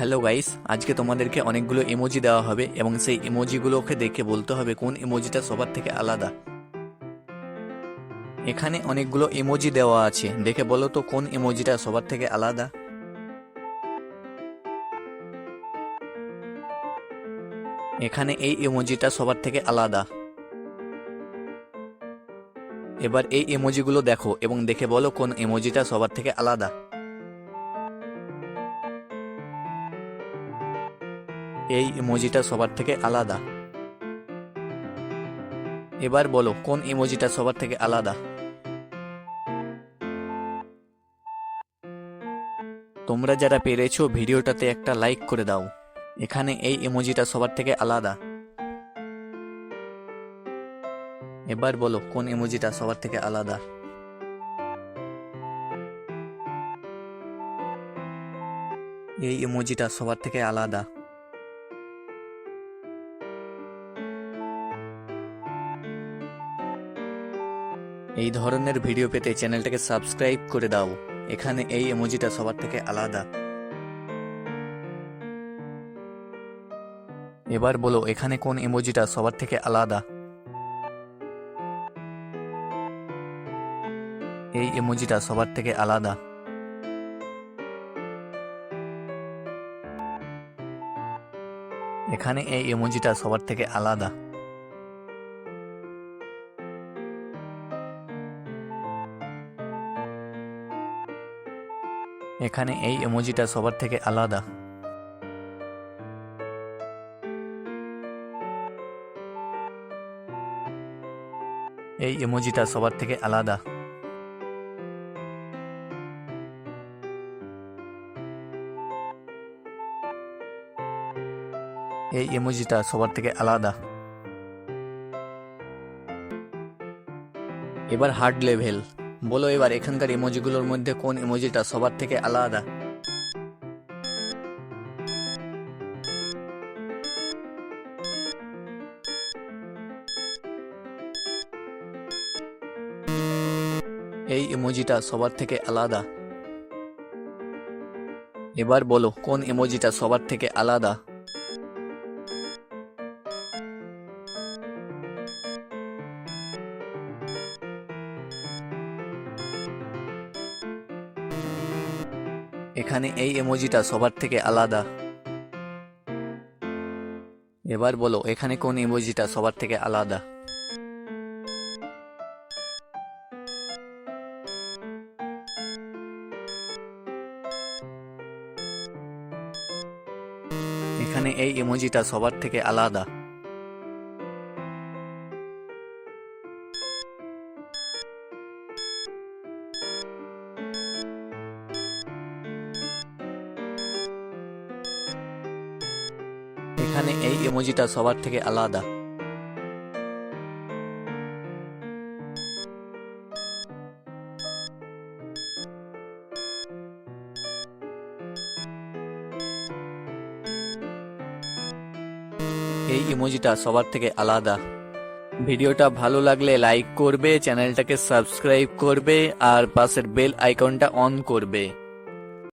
Hello guys, আজকে তোমাদেরকে অনেকগুলো ইমোজি দেওয়া হবে এবং সেই ইমোজিগুলোকে দেখে বলতে হবে কোন ইমোজিটা সবার থেকে আলাদা। এখানে অনেকগুলো ইমোজি দেওয়া আছে, দেখে বলো তো কোন ইমোজিটা সবার থেকে আলাদা। এখানে এই ইমোজিটা সবার থেকে আলাদা। এবার এই ইমোজিগুলো দেখো এবং দেখে বলো কোন ইমোজিটা সবার থেকে আলাদা। এই ইমোজিটা সবার থেকে আলাদা। এবার বলো কোন ইমোজিটা সবার থেকে আলাদা। তোমরা যারা পেরেছো ভিডিওটাতে একটা লাইক করে দাও। এখানে এই ইমোজিটা সবার থেকে আলাদা। এবার বলো কোন ইমোজিটা সবার থেকে আলাদা। এই ইমোজিটা সবার থেকে আলাদা। এই ধরনের ভিডিও পেতে চ্যানেলটাকে সাবস্ক্রাইব করে দাও। এখানে এই ইমোজিটা সবার থেকে আলাদা। এবার বলো এখানে কোন ইমোজিটা সবার থেকে আলাদা। এই ইমোজিটা সবার থেকে আলাদা। এখানে এই ইমোজিটা সবার থেকে আলাদা। এখানে এই ইমোজিটা সবার থেকে আলাদা। এই ইমোজিটা সবার থেকে আলাদা। এই ইমোজিটা সবার থেকে আলাদা। এবার হার্ড লেভেল বলো, এবার এখানকার ইমোজিগুলোর মধ্যে কোন ইমোজিটা সবার থেকে আলাদা। এই ইমোজিটা সবার থেকে আলাদা। এবার বলো কোন ইমোজিটা সবার থেকে আলাদা। এখানে এই ইমোজিটা সবার থেকে আলাদা। এবার বলো এখানে কোন ইমোজিটা সবার থেকে আলাদা। এখানে এই ইমোজিটা সবার থেকে আলাদা। এখানে এই ইমোজিটা সবার থেকে আলাদা। এই ইমোজিটা সবার থেকে আলাদা। ভিডিওটা ভালো লাগলে লাইক করবে, চ্যানেলটাকে সাবস্ক্রাইব করবে আর পাশের বেল আইকনটা অন করবে।